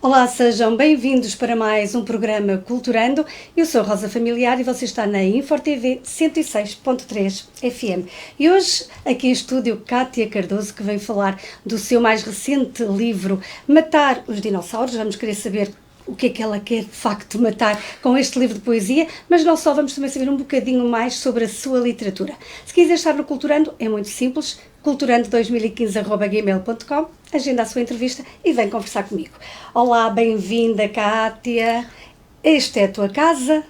Olá, sejam bem-vindos para mais um programa Culturando. Eu sou Rosa Familiar e você está na InforTV 106.3 FM. E hoje, aqui em estúdio, Cátia Cardoso, que vem falar do seu mais recente livro, Matar os Dinossauros. Vamos querer saber o que é que ela quer, de facto, matar com este livro de poesia, mas não só, vamos também saber um bocadinho mais sobre a sua literatura. Se quiser estar no Culturando, é muito simples, culturando2015@gmail.com, agenda a sua entrevista e vem conversar comigo. Olá, bem-vinda, Cátia. Esta é a tua casa.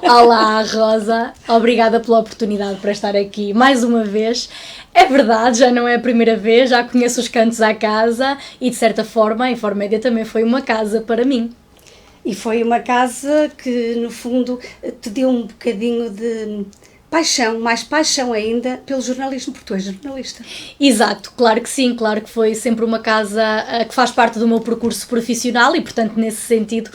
Olá, Rosa. Obrigada pela oportunidade para estar aqui mais uma vez. É verdade, já não é a primeira vez, já conheço os cantos à casa e, de certa forma, a Informédia também foi uma casa para mim. E foi uma casa que, no fundo, te deu um bocadinho de paixão, mais paixão ainda, pelo jornalismo, porque tu és jornalista. Exato, claro que sim, claro que foi sempre uma casa que faz parte do meu percurso profissional e, portanto, nesse sentido,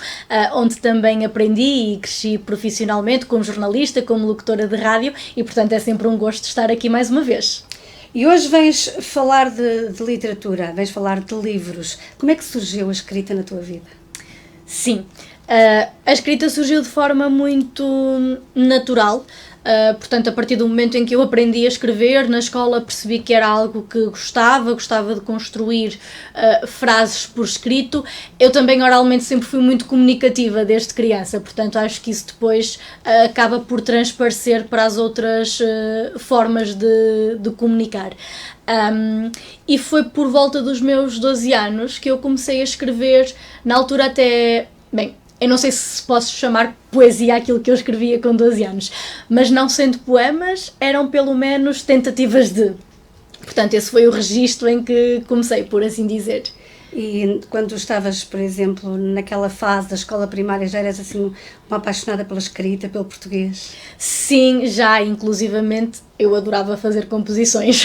onde também aprendi e cresci profissionalmente como jornalista, como locutora de rádio e, portanto, é sempre um gosto estar aqui mais uma vez. E hoje vens falar de literatura, vens falar de livros. Como é que surgiu a escrita na tua vida? Sim, a escrita surgiu de forma muito natural. Portanto, a partir do momento em que eu aprendi a escrever, na escola percebi que era algo que gostava de construir frases por escrito. Eu também oralmente sempre fui muito comunicativa desde criança, portanto acho que isso depois acaba por transparecer para as outras formas de comunicar. E foi por volta dos meus 12 anos que eu comecei a escrever, na altura até, bem, eu não sei se posso chamar poesia aquilo que eu escrevia com 12 anos, mas não sendo poemas, eram pelo menos tentativas de. Portanto, esse foi o registro em que comecei, por assim dizer. E quando estavas, por exemplo, naquela fase da escola primária, já eras assim uma apaixonada pela escrita, pelo português? Sim, já, inclusivamente, eu adorava fazer composições.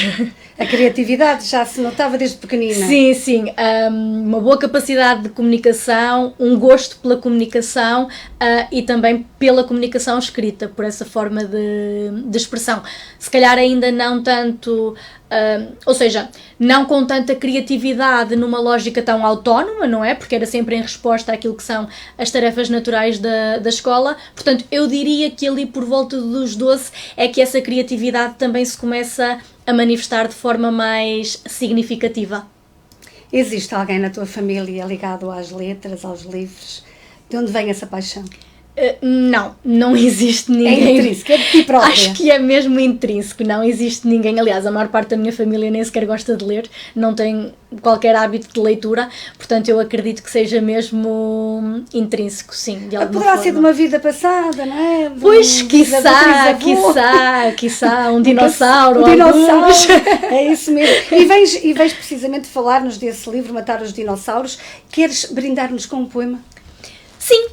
A criatividade já se notava desde pequenina? Sim, uma boa capacidade de comunicação, um gosto pela comunicação e também pela comunicação escrita, por essa forma de expressão. Se calhar ainda não tanto, ou seja, não com tanta criatividade numa lógica tão autónoma, não é? Porque era sempre em resposta àquilo que são as tarefas naturais da escola. Portanto, eu diria que ali por volta dos 12 é que essa criatividade também se começa a manifestar de forma mais significativa. Existe alguém na tua família ligado às letras, aos livros? De onde vem essa paixão? Não existe ninguém. É intrínseco, é de ti própria. Acho que é mesmo intrínseco, não existe ninguém. Aliás, a maior parte da minha família nem sequer gosta de ler, não tem qualquer hábito de leitura, portanto eu acredito que seja mesmo intrínseco, sim, de alguma Poderá forma. ser de uma vida passada, não é? Pois, quiçá, um dinossauro. Um dinossauro, é isso mesmo. E vens precisamente falar-nos desse livro, Matar os Dinossauros. Queres brindar-nos com um poema? Sim.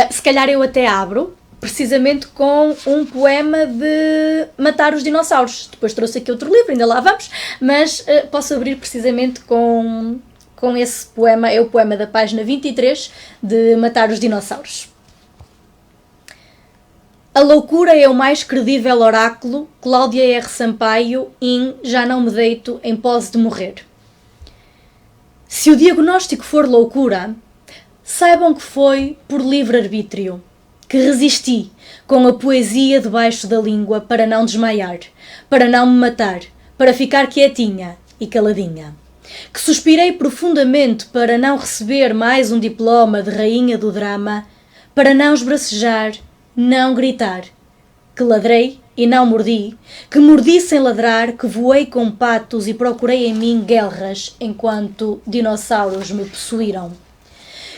Se calhar eu até abro, precisamente com um poema de Matar os Dinossauros. Depois trouxe aqui outro livro, ainda lá vamos, mas posso abrir precisamente com esse poema, é o poema da página 23, de Matar os Dinossauros. A loucura é o mais credível oráculo, Cláudia R. Sampaio, Já não me deito em pose de morrer. Se o diagnóstico for loucura, saibam que foi por livre-arbítrio, que resisti com a poesia debaixo da língua para não desmaiar, para não me matar, para ficar quietinha e caladinha. Que suspirei profundamente para não receber mais um diploma de rainha do drama, para não esbracejar, não gritar. Que ladrei e não mordi, que mordi sem ladrar, que voei com patos e procurei em mim guelras enquanto dinossauros me possuíram.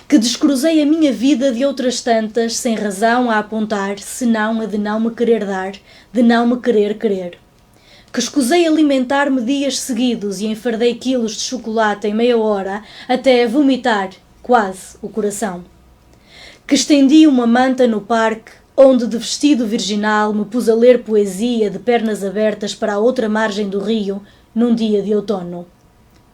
Que descruzei a minha vida de outras tantas, sem razão a apontar, senão a de não me querer dar, de não me querer querer. Que escusei alimentar-me dias seguidos e enfardei quilos de chocolate em meia hora, até vomitar, quase, o coração. Que estendi uma manta no parque, onde de vestido virginal me pus a ler poesia de pernas abertas para a outra margem do rio, num dia de outono.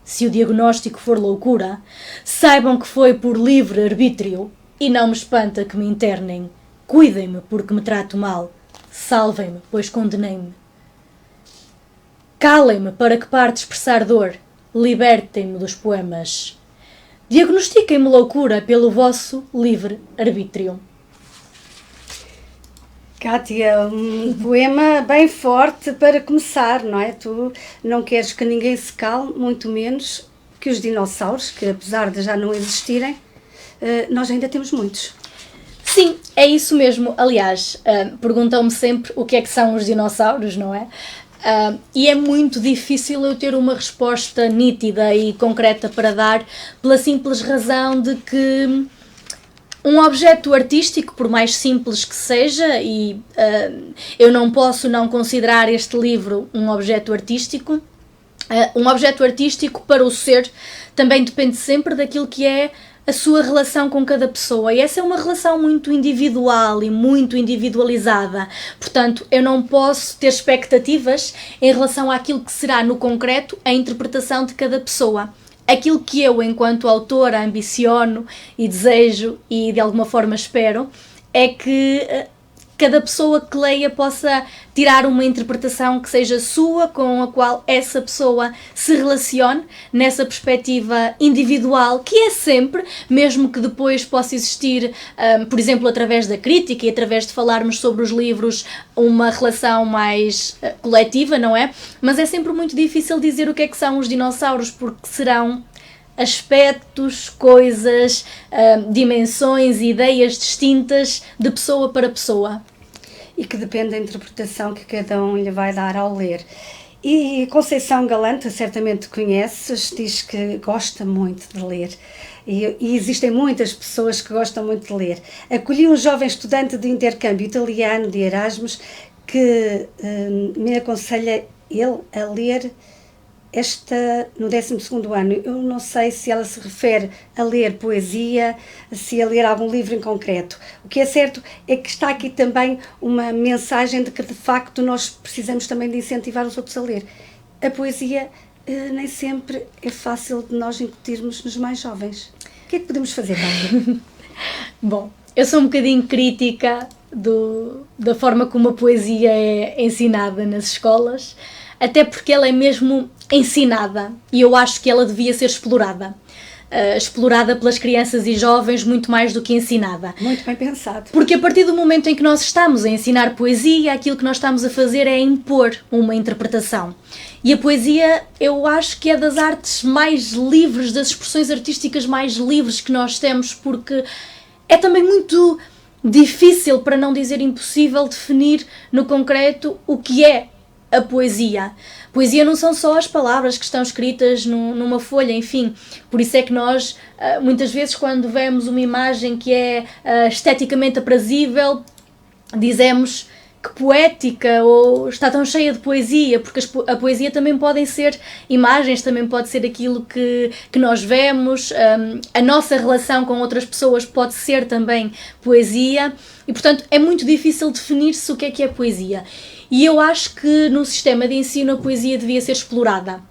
Se o diagnóstico for loucura, saibam que foi por livre arbítrio e não me espanta que me internem. Cuidem-me porque me trato mal. Salvem-me, pois condenei-me. Calem-me para que pare de expressar dor. Libertem-me dos poemas. Diagnostiquem-me loucura pelo vosso livre arbítrio. Cátia, um poema bem forte para começar, não é? Tu não queres que ninguém se cale, muito menos que os dinossauros, que apesar de já não existirem, nós ainda temos muitos. Sim, é isso mesmo. Aliás, perguntam-me sempre o que é que são os dinossauros, não é? E é muito difícil eu ter uma resposta nítida e concreta para dar, pela simples razão de que um objeto artístico, por mais simples que seja, e eu não posso não considerar este livro um objeto artístico para o ser também depende sempre daquilo que é a sua relação com cada pessoa, e essa é uma relação muito individual e muito individualizada, portanto eu não posso ter expectativas em relação àquilo que será no concreto a interpretação de cada pessoa. Aquilo que eu, enquanto autora, ambiciono e desejo e de alguma forma espero é que cada pessoa que leia possa tirar uma interpretação que seja sua, com a qual essa pessoa se relacione nessa perspectiva individual, que é sempre, mesmo que depois possa existir, por exemplo, através da crítica e através de falarmos sobre os livros, uma relação mais coletiva, não é? Mas é sempre muito difícil dizer o que é que são os dinossauros, porque serão aspectos, coisas, dimensões e ideias distintas de pessoa para pessoa. E que depende da interpretação que cada um lhe vai dar ao ler. E Conceição Galante, certamente conheces, diz que gosta muito de ler. E existem muitas pessoas que gostam muito de ler. Acolhi um jovem estudante de intercâmbio italiano de Erasmus que me aconselha ele a ler no 12º ano. Eu não sei se ela se refere a ler poesia, se a ler algum livro em concreto. O que é certo é que está aqui também uma mensagem de que, de facto, nós precisamos também de incentivar os outros a ler. A poesia nem sempre é fácil de nós incutirmos nos mais jovens. O que é que podemos fazer, Cátia? Bom, eu sou um bocadinho crítica da forma como a poesia é ensinada nas escolas, até porque ela é mesmo ensinada e eu acho que ela devia ser explorada. Explorada pelas crianças e jovens muito mais do que ensinada. Muito bem pensado. Porque a partir do momento em que nós estamos a ensinar poesia, aquilo que nós estamos a fazer é impor uma interpretação. E a poesia, eu acho que é das artes mais livres, das expressões artísticas mais livres que nós temos, porque é também muito difícil, para não dizer impossível, definir no concreto o que é a poesia. Poesia não são só as palavras que estão escritas numa folha, enfim. Por isso é que nós, muitas vezes, quando vemos uma imagem que é esteticamente aprazível, dizemos que poética, ou está tão cheia de poesia, porque a poesia também podem ser imagens, também pode ser aquilo que nós vemos, a nossa relação com outras pessoas pode ser também poesia, e portanto é muito difícil definir-se o que é poesia. E eu acho que no sistema de ensino a poesia devia ser explorada,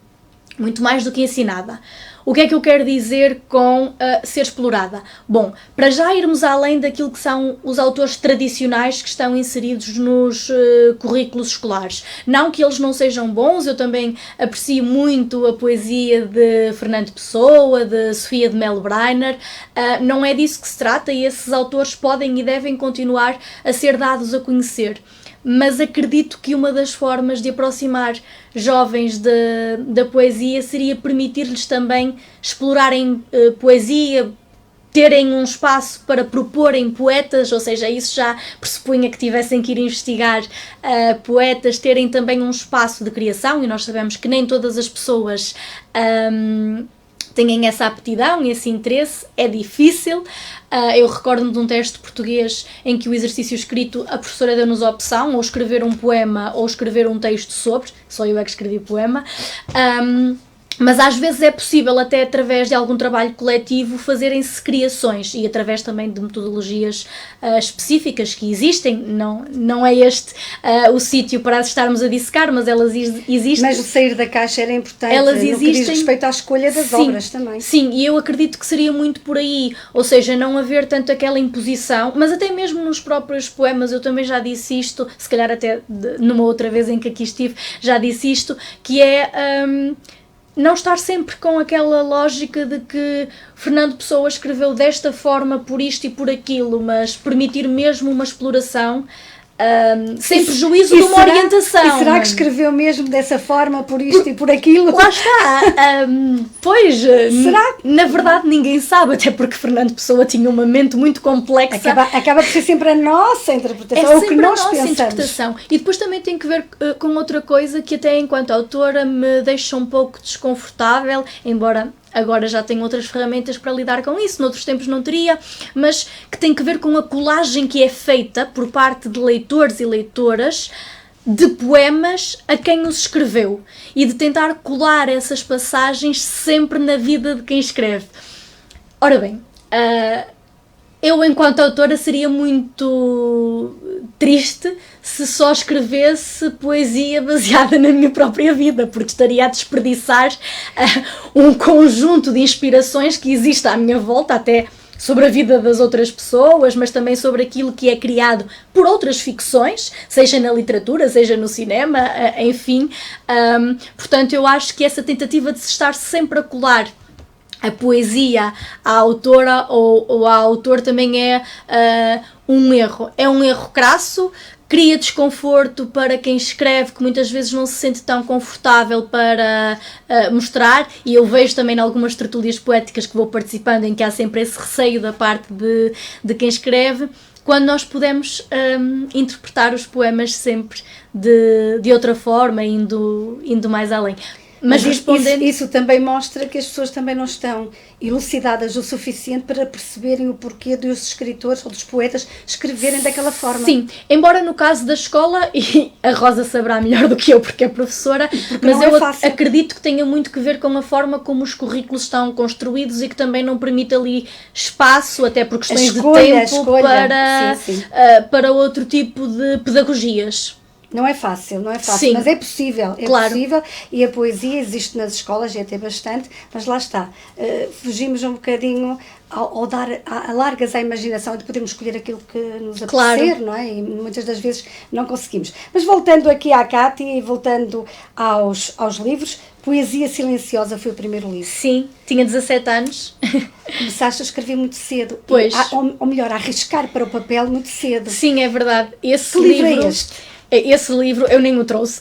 muito mais do que ensinada. O que é que eu quero dizer com ser explorada? Bom, para já irmos além daquilo que são os autores tradicionais que estão inseridos nos currículos escolares. Não que eles não sejam bons, eu também aprecio muito a poesia de Fernando Pessoa, de Sofia de Melo Breiner, não é disso que se trata e esses autores podem e devem continuar a ser dados a conhecer. Mas acredito que uma das formas de aproximar jovens da poesia seria permitir-lhes também explorarem poesia, terem um espaço para proporem poetas, ou seja, isso já pressupunha que tivessem que ir investigar poetas, terem também um espaço de criação, e nós sabemos que nem todas as pessoas têm essa aptidão e esse interesse, é difícil. Eu recordo-me de um teste de português em que o exercício escrito, a professora deu-nos a opção, ou escrever um poema ou escrever um texto sobre, só eu é que escrevi poema, mas às vezes é possível, até através de algum trabalho coletivo, fazerem-se criações e através também de metodologias específicas que existem. Não é este o sítio para as estarmos a dissecar, mas elas existem. Mas o sair da caixa era importante, elas no que diz respeito à escolha das obras também. Sim, e eu acredito que seria muito por aí, ou seja, não haver tanto aquela imposição, mas até mesmo nos próprios poemas, eu também já disse isto, se calhar até numa outra vez em que aqui estive, já disse isto, que é não estar sempre com aquela lógica de que Fernando Pessoa escreveu desta forma por isto e por aquilo, mas permitir mesmo uma exploração sem prejuízo de uma orientação. E será que escreveu mesmo dessa forma por isto e por aquilo? Lá está. Pois, será? Na verdade ninguém sabe, até porque Fernando Pessoa tinha uma mente muito complexa. Acaba por ser sempre a nossa interpretação, é o que nós a nossa pensamos. Interpretação. E depois também tem que ver com outra coisa que até enquanto autora me deixa um pouco desconfortável, embora agora já tenho outras ferramentas para lidar com isso, noutros tempos não teria, mas que tem que ver com a colagem que é feita por parte de leitores e leitoras de poemas a quem os escreveu e de tentar colar essas passagens sempre na vida de quem escreve. Ora bem, eu enquanto autora seria muito triste se só escrevesse poesia baseada na minha própria vida, porque estaria a desperdiçar um conjunto de inspirações que existe à minha volta, até sobre a vida das outras pessoas, mas também sobre aquilo que é criado por outras ficções, seja na literatura, seja no cinema, enfim. Portanto, eu acho que essa tentativa de se estar sempre a colar a poesia à autora ou ao autor também é um erro. É um erro crasso, cria desconforto para quem escreve, que muitas vezes não se sente tão confortável para mostrar, e eu vejo também em algumas tertúlias poéticas que vou participando em que há sempre esse receio da parte de quem escreve, quando nós podemos interpretar os poemas sempre de outra forma, indo mais além. Mas respondendo... isso também mostra que as pessoas também não estão elucidadas o suficiente para perceberem o porquê dos escritores ou dos poetas escreverem daquela forma. Sim, embora no caso da escola, e a Rosa saberá melhor do que eu porque é professora, mas eu acredito que tenha muito que ver com a forma como os currículos estão construídos e que também não permite ali espaço, até por questões de tempo, para outro tipo de pedagogias. Não é fácil, Sim. Mas é possível, possível, e a poesia existe nas escolas, já tem bastante, mas lá está, fugimos um bocadinho ao dar largas à imaginação de podermos escolher aquilo que nos apetecer, não é? E muitas das vezes não conseguimos. Mas voltando aqui à Cátia e voltando aos livros, Poesia Silenciosa foi o primeiro livro. Sim, tinha 17 anos. Começaste a escrever muito cedo. Pois. Ou melhor, a arriscar para o papel muito cedo. Sim, é verdade. Esse que livro é este? Esse livro eu nem o trouxe,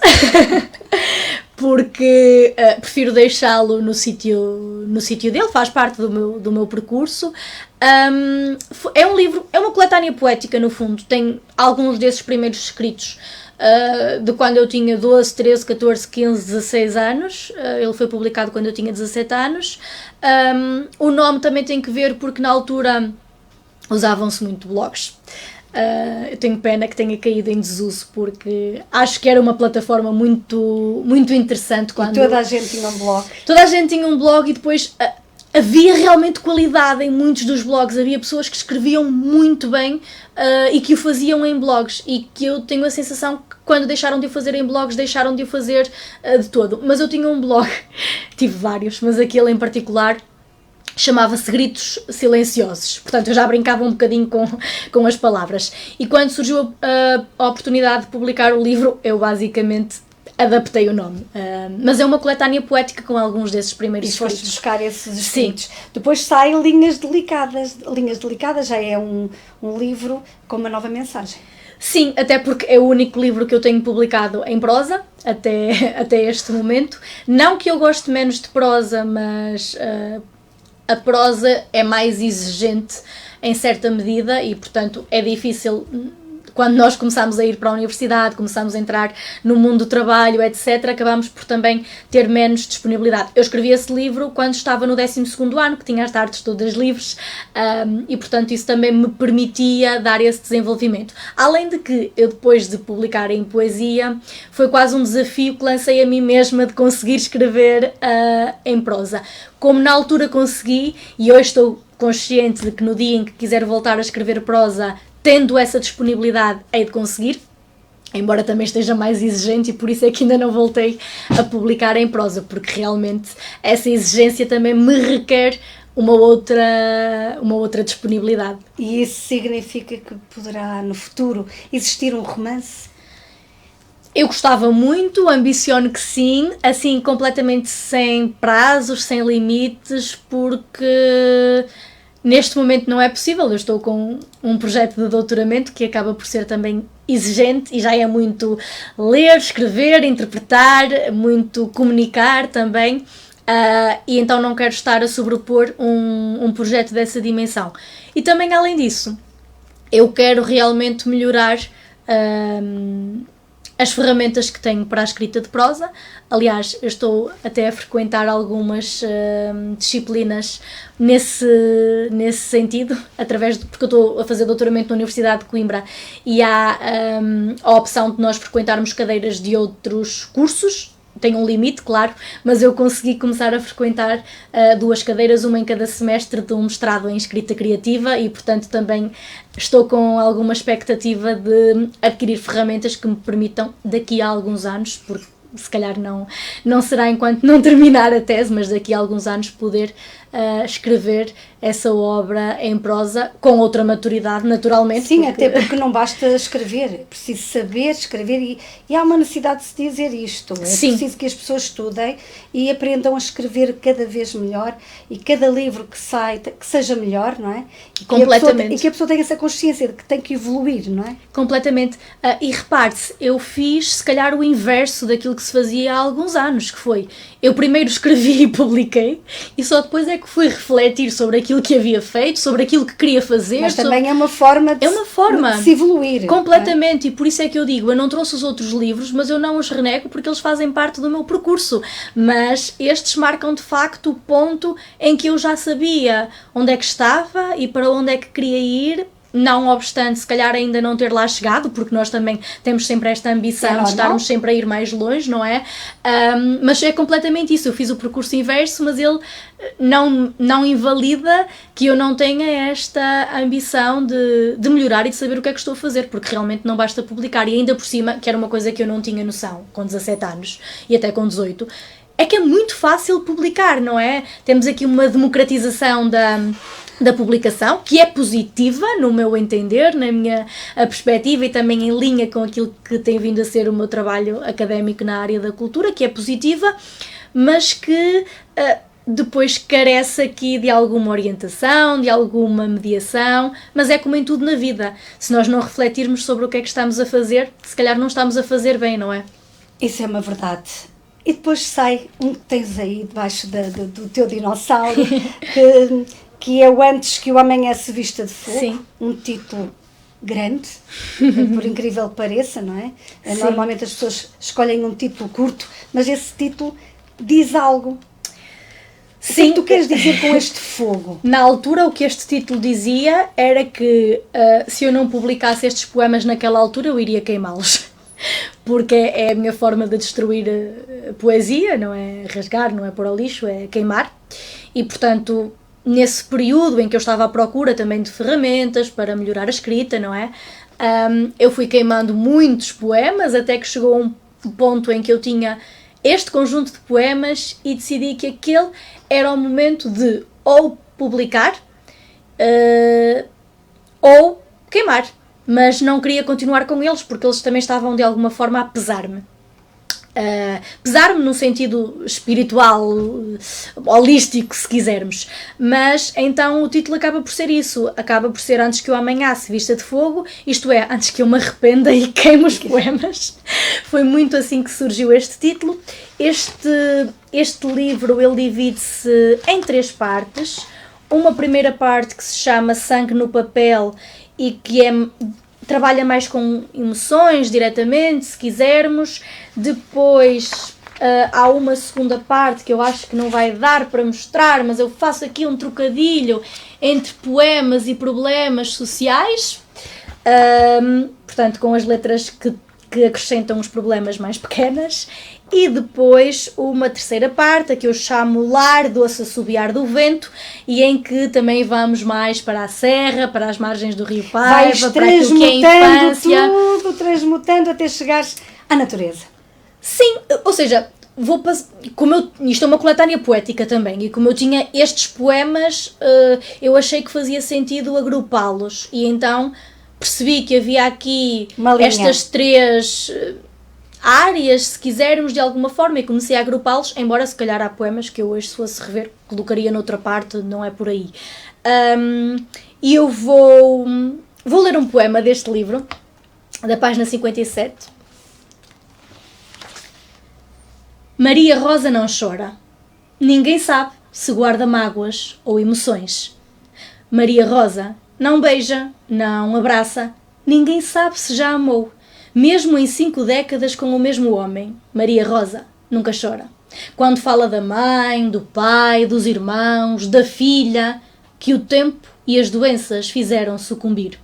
porque prefiro deixá-lo no sítio dele, faz parte do meu percurso. É um livro, é uma coletânea poética no fundo, tem alguns desses primeiros escritos de quando eu tinha 12, 13, 14, 15, 16 anos, ele foi publicado quando eu tinha 17 anos. O nome também tem que ver porque na altura usavam-se muito blogs. Eu tenho pena que tenha caído em desuso porque acho que era uma plataforma muito, muito interessante. E toda a gente tinha um blog. Toda a gente tinha um blog e depois havia realmente qualidade em muitos dos blogs. Havia pessoas que escreviam muito bem e que o faziam em blogs, e que eu tenho a sensação que quando deixaram de o fazer em blogs, deixaram de o fazer de todo. Mas eu tinha um blog, tive vários, mas aquele em particular chamava-se Gritos Silenciosos, portanto eu já brincava um bocadinho com as palavras, e quando surgiu a oportunidade de publicar o livro, eu basicamente adaptei o nome, mas é uma coletânea poética com alguns desses primeiros escritos. E foste buscar esses escritos. Sim. Depois sai Linhas Delicadas já é um livro com uma nova mensagem. Sim, até porque é o único livro que eu tenho publicado em prosa até este momento. Não que eu goste menos de prosa, mas a prosa é mais exigente em certa medida e, portanto, é difícil. Quando nós começamos a ir para a universidade, começamos a entrar no mundo do trabalho, etc., acabamos por também ter menos disponibilidade. Eu escrevi esse livro quando estava no 12º ano, que tinha as tardes todas livres, e, portanto, isso também me permitia dar esse desenvolvimento. Além de que, eu depois de publicar em poesia, foi quase um desafio que lancei a mim mesma de conseguir escrever em prosa. Como na altura consegui, e hoje estou consciente de que no dia em que quiser voltar a escrever prosa, tendo essa disponibilidade, hei de conseguir, embora também esteja mais exigente, e por isso é que ainda não voltei a publicar em prosa, porque realmente essa exigência também me requer uma outra disponibilidade. E isso significa que poderá no futuro existir um romance? Eu gostava muito, ambiciono que sim, assim completamente sem prazos, sem limites, porque neste momento não é possível. Eu estou com um projeto de doutoramento que acaba por ser também exigente e já é muito ler, escrever, interpretar, muito comunicar também. E então não quero estar a sobrepor um projeto dessa dimensão. E também, além disso, eu quero realmente melhorar as ferramentas que tenho para a escrita de prosa. Aliás, eu estou até a frequentar algumas disciplinas nesse sentido, porque eu estou a fazer doutoramento na Universidade de Coimbra e há a opção de nós frequentarmos cadeiras de outros cursos. Tem um limite, claro, mas eu consegui começar a frequentar 2 cadeiras, uma em cada semestre, de um mestrado em escrita criativa, e portanto também estou com alguma expectativa de adquirir ferramentas que me permitam, daqui a alguns anos, porque se calhar não será enquanto não terminar a tese, mas daqui a alguns anos poder escrever essa obra em prosa com outra maturidade, naturalmente. Sim, até porque não basta escrever, é preciso saber escrever e há uma necessidade de se dizer isto. É Sim. preciso que as pessoas estudem e aprendam a escrever cada vez melhor e cada livro que sai, que seja melhor, não é? Completamente. E que a pessoa tenha essa consciência de que tem que evoluir, não é? Completamente. E repare-se, eu fiz se calhar o inverso daquilo que se fazia há alguns anos, que foi, eu primeiro escrevi e publiquei, e só depois é que fui refletir sobre aquilo que havia feito, sobre aquilo que queria fazer. Mas também é uma forma de se evoluir. Completamente, e por isso é que eu digo, eu não trouxe os outros livros, mas eu não os renego porque eles fazem parte do meu percurso, mas estes marcam de facto o ponto em que eu já sabia onde é que estava e para onde é que queria ir, não obstante se calhar ainda não ter lá chegado, porque nós também temos sempre esta ambição de estarmos sempre a ir mais longe, não é? Mas é completamente isso, eu fiz o percurso inverso, mas ele não invalida que eu não tenha esta ambição de melhorar e de saber o que é que estou a fazer, porque realmente não basta publicar, e ainda por cima, que era uma coisa que eu não tinha noção com 17 anos e até com 18, é que é muito fácil publicar, não é? Temos aqui uma democratização da publicação, que é positiva, no meu entender, na minha perspectiva e também em linha com aquilo que tem vindo a ser o meu trabalho académico na área da cultura, que é positiva, mas que depois carece aqui de alguma orientação, de alguma mediação, mas é como em tudo na vida. Se nós não refletirmos sobre o que é que estamos a fazer, se calhar não estamos a fazer bem, não é? Isso é uma verdade. E depois sai um que tens aí debaixo do teu dinossauro, que é o Antes que o Amanhã se Vista de Fogo. Sim. Um título grande, por incrível que pareça, não é? Sim. Normalmente as pessoas escolhem um título curto, mas esse título diz algo. Sim. O que é que tu queres dizer com este fogo? Na altura, o que este título dizia era que se eu não publicasse estes poemas naquela altura, eu iria queimá-los. Porque é a minha forma de destruir a poesia, não é rasgar, não é pôr ao lixo, é queimar. E, portanto, nesse período em que eu estava à procura também de ferramentas para melhorar a escrita, não é? Eu fui queimando muitos poemas, até que chegou um ponto em que eu tinha este conjunto de poemas e decidi que aquele era o momento de ou publicar ou queimar. Mas não queria continuar com eles, porque eles também estavam de alguma forma a pesar-me. Pesar-me no sentido espiritual, holístico, se quisermos. Mas então o título acaba por ser isso, acaba por ser Antes que o Amanhã se Vista de Fogo, isto é, antes que eu me arrependa e queime os poemas. Foi muito assim que surgiu este título. Este livro, ele divide-se em 3 partes. Uma primeira parte que se chama Sangue no Papel e que trabalha mais com emoções diretamente, se quisermos. Depois há uma segunda parte que eu acho que não vai dar para mostrar, mas eu faço aqui um trocadilho entre poemas e problemas sociais, portanto com as letras que acrescentam os problemas mais pequenas. E depois uma terceira parte, a que eu chamo Lar, Doce Assobiar do Vento, e em que também vamos mais para a serra, para as margens do Rio Paiva, para aquilo que é a infância. Transmutando até chegares à natureza. Sim, ou seja, isto é uma coletânea poética também, e como eu tinha estes poemas, eu achei que fazia sentido agrupá-los, e então percebi que havia aqui estas 3 áreas, se quisermos, de alguma forma, e comecei a agrupá-los, embora se calhar há poemas que eu hoje, se fosse rever, colocaria noutra parte, não é por aí. E eu vou ler um poema deste livro, da página 57. Maria Rosa não chora. Ninguém sabe se guarda mágoas ou emoções. Maria Rosa não beija, não abraça. Ninguém sabe se já amou. Mesmo em 5 décadas com o mesmo homem, Maria Rosa nunca chora. Quando fala da mãe, do pai, dos irmãos, da filha, que o tempo e as doenças fizeram sucumbir.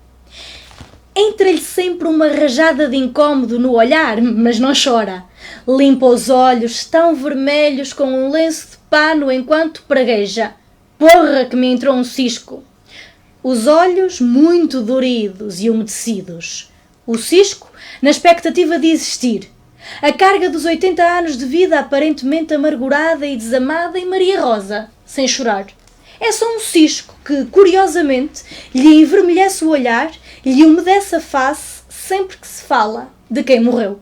Entra-lhe sempre uma rajada de incómodo no olhar, mas não chora. Limpa os olhos tão vermelhos com um lenço de pano enquanto pragueja. Porra que me entrou um cisco. Os olhos muito doridos e umedecidos. O cisco na expectativa de existir. A carga dos 80 anos de vida aparentemente amargurada e desamada em Maria Rosa, sem chorar. É só um cisco que, curiosamente, lhe envermelhece o olhar e lhe umedece a face sempre que se fala de quem morreu.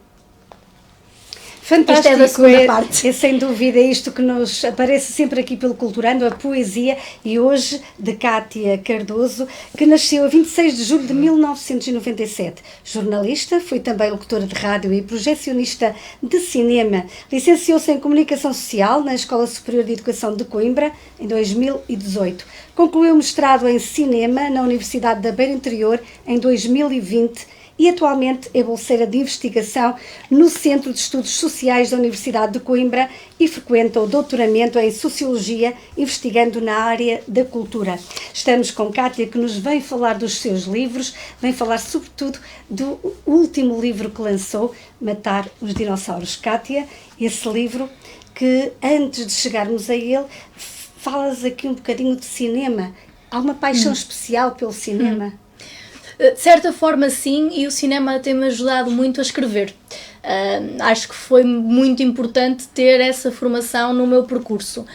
Fantástico, Isto é da segunda parte. É sem dúvida isto que nos aparece sempre aqui pelo Culturando, a poesia, e hoje de Cátia Cardoso, que nasceu a 26 de julho de 1997. Jornalista, foi também locutora de rádio e projecionista de cinema. Licenciou-se em Comunicação Social na Escola Superior de Educação de Coimbra em 2018. Concluiu mestrado em cinema na Universidade da Beira Interior em 2020 e atualmente é bolseira de investigação no Centro de Estudos Sociais da Universidade de Coimbra e frequenta o doutoramento em Sociologia, investigando na área da cultura. Estamos com Cátia, que nos vem falar dos seus livros, vem falar sobretudo do último livro que lançou, Matar os Dinossauros. Cátia, esse livro que, antes de chegarmos a ele, falas aqui um bocadinho de cinema. Há uma paixão especial pelo cinema? De certa forma sim, e o cinema tem-me ajudado muito a escrever. Acho que foi muito importante ter essa formação no meu percurso,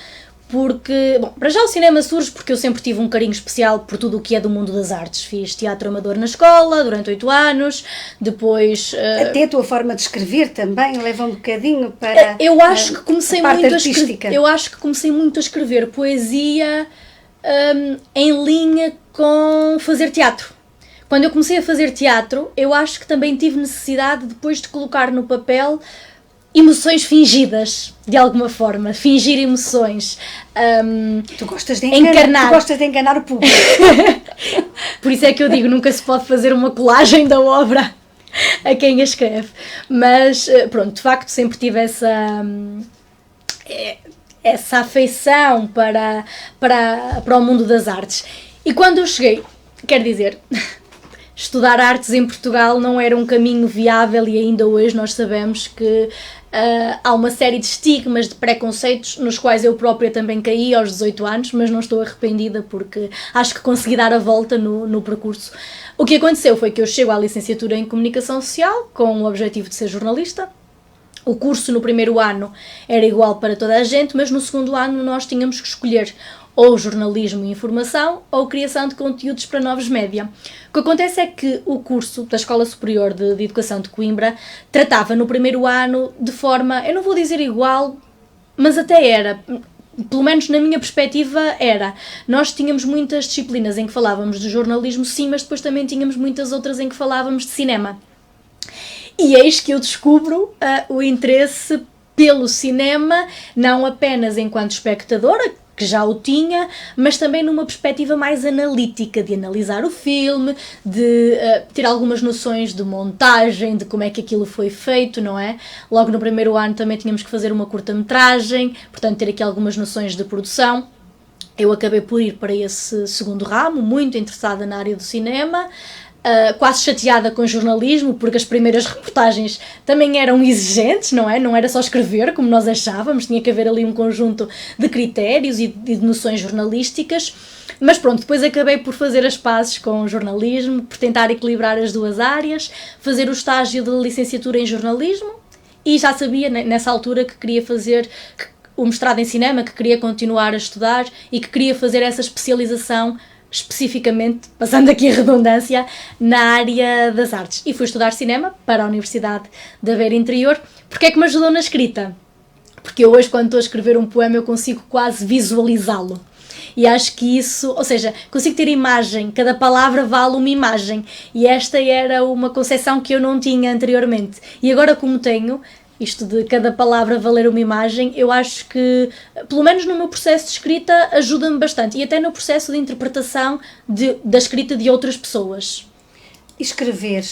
porque, bom, para já o cinema surge porque eu sempre tive um carinho especial por tudo o que é do mundo das artes. Fiz teatro amador na escola durante 8 anos, depois... Até a tua forma de escrever também leva um bocadinho para eu acho que comecei a parte muito artística. Eu acho que comecei muito a escrever poesia em linha com fazer teatro. Quando eu comecei a fazer teatro, eu acho que também tive necessidade depois de colocar no papel emoções fingidas, de alguma forma, fingir emoções. Tu gostas de enganar. Tu gostas de enganar o público. Por isso é que eu digo, nunca se pode fazer uma colagem da obra a quem a escreve. Mas, pronto, de facto sempre tive essa afeição para o mundo das artes. E quando eu cheguei, quer dizer... Estudar artes em Portugal não era um caminho viável e ainda hoje nós sabemos que há uma série de estigmas, de preconceitos nos quais eu própria também caí aos 18 anos, mas não estou arrependida porque acho que consegui dar a volta no percurso. O que aconteceu foi que eu chego à licenciatura em Comunicação Social com o objetivo de ser jornalista. O curso no primeiro ano era igual para toda a gente, mas no segundo ano nós tínhamos que escolher ou jornalismo e informação, ou criação de conteúdos para novos média. O que acontece é que o curso da Escola Superior de Educação de Coimbra tratava no primeiro ano de forma, eu não vou dizer igual, mas até era, pelo menos na minha perspectiva era. Nós tínhamos muitas disciplinas em que falávamos de jornalismo, sim, mas depois também tínhamos muitas outras em que falávamos de cinema. E eis que eu descubro o interesse pelo cinema, não apenas enquanto espectadora, que já o tinha, mas também numa perspectiva mais analítica, de analisar o filme, de ter algumas noções de montagem, de como é que aquilo foi feito, não é? Logo no primeiro ano também tínhamos que fazer uma curta-metragem, portanto ter aqui algumas noções de produção. Eu acabei por ir para esse segundo ramo, muito interessada na área do cinema, quase chateada com o jornalismo, porque as primeiras reportagens também eram exigentes, não é? Não era só escrever, como nós achávamos, tinha que haver ali um conjunto de critérios e de noções jornalísticas, mas pronto, depois acabei por fazer as pazes com o jornalismo, por tentar equilibrar as duas áreas, fazer o estágio de licenciatura em jornalismo, e já sabia nessa altura que queria fazer o mestrado em cinema, que queria continuar a estudar e que queria fazer essa especialização especificamente, passando aqui a redundância, na área das artes. E fui estudar cinema para a Universidade da Beira Interior. Porque é que me ajudou na escrita? Porque eu hoje, quando estou a escrever um poema, eu consigo quase visualizá-lo. E acho que isso, ou seja, consigo ter imagem, cada palavra vale uma imagem. E esta era uma concepção que eu não tinha anteriormente. E agora, como tenho isto de cada palavra valer uma imagem, eu acho que, pelo menos no meu processo de escrita, ajuda-me bastante. E até no processo de interpretação da escrita de outras pessoas. Escrever